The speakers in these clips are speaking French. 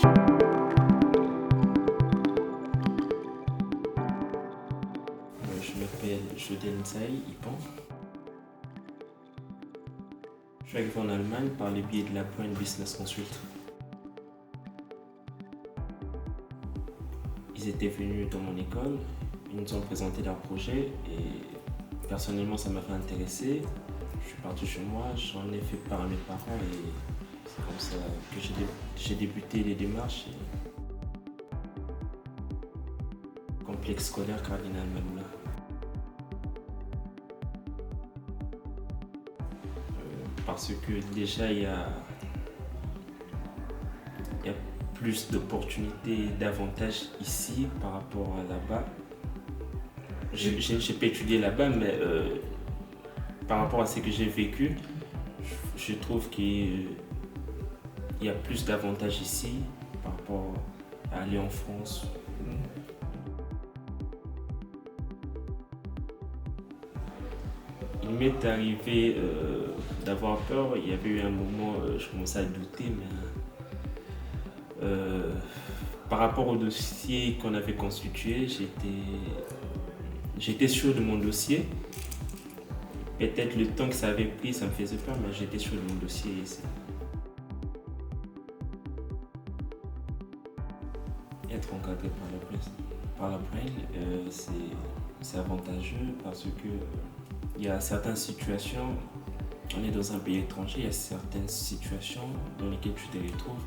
Je m'appelle Jodel Nsaï Ipan. Je suis arrivé en Allemagne par le biais de la Brain Business Consult. Ils étaient venus dans mon école, ils nous ont présenté leur projet et personnellement ça m'a fait intéresser. Je suis parti chez moi, j'en ai fait part à mes parents et c'est comme ça que j'ai débuté les démarches. Complexe scolaire Cardinal Maloula. Parce que déjà il y a plus d'opportunités, d'avantages ici par rapport à là-bas. J'ai pas étudié là-bas, mais par rapport à ce que j'ai vécu, je trouve qu'il y a plus d'avantages ici par rapport à aller en France. Il m'est arrivé d'avoir peur. Il y avait eu un moment, je commençais à douter, mais par rapport au dossier qu'on avait constitué, j'étais sûr de mon dossier. Peut-être le temps que ça avait pris, ça me faisait peur, mais j'étais sûr de mon dossier. Être encadré par la Braille, c'est avantageux parce que il y a certaines situations, on est dans un pays étranger, il y a certaines situations dans lesquelles tu te retrouves.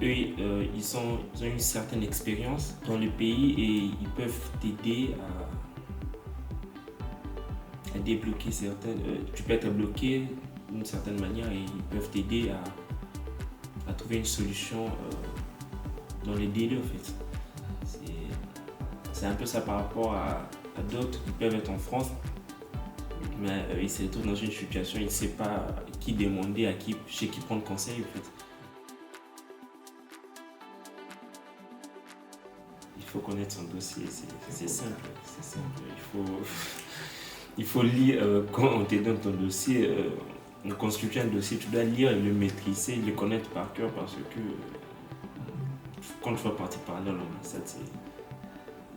Eux, ils ont une certaine expérience dans le pays et ils peuvent t'aider à débloquer certaines. Tu peux être bloqué d'une certaine manière et ils peuvent t'aider à trouver une solution dans les délais en fait. C'est un peu ça par rapport à d'autres qui peuvent être en France, mais ils se retrouvent dans une situation, ils ne savent pas qui demander, chez qui prendre conseil en fait. Il faut connaître son dossier, c'est simple. Il faut lire, quand on te donne ton dossier, on constitue un dossier, tu dois lire, le maîtriser, le connaître par cœur parce que quand tu vas partir parler à l'ambassade,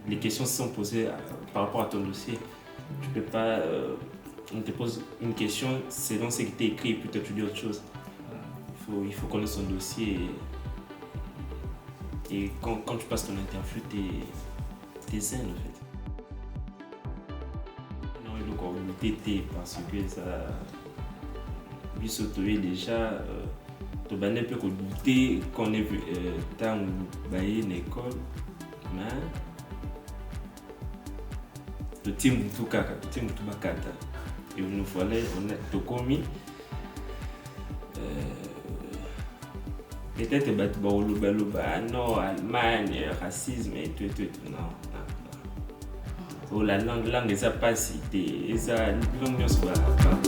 les questions sont posées par rapport à ton dossier. Tu peux pas. On te pose une question, c'est dans ce qui t'est écrit et puis toi tu dis autre chose. Il faut connaître son dossier. Et quand tu passes ton interview, t'es zen en fait. Non, il faut t'aider parce que ça. Lui sauter déjà. Tu vas un peu douter quand on est vu dans une école. Mais. Le team tout bakata et nous fallait on est commis peut-être battre non Allemagne racisme et tout non la langue ça passe et ça langue ne soit pas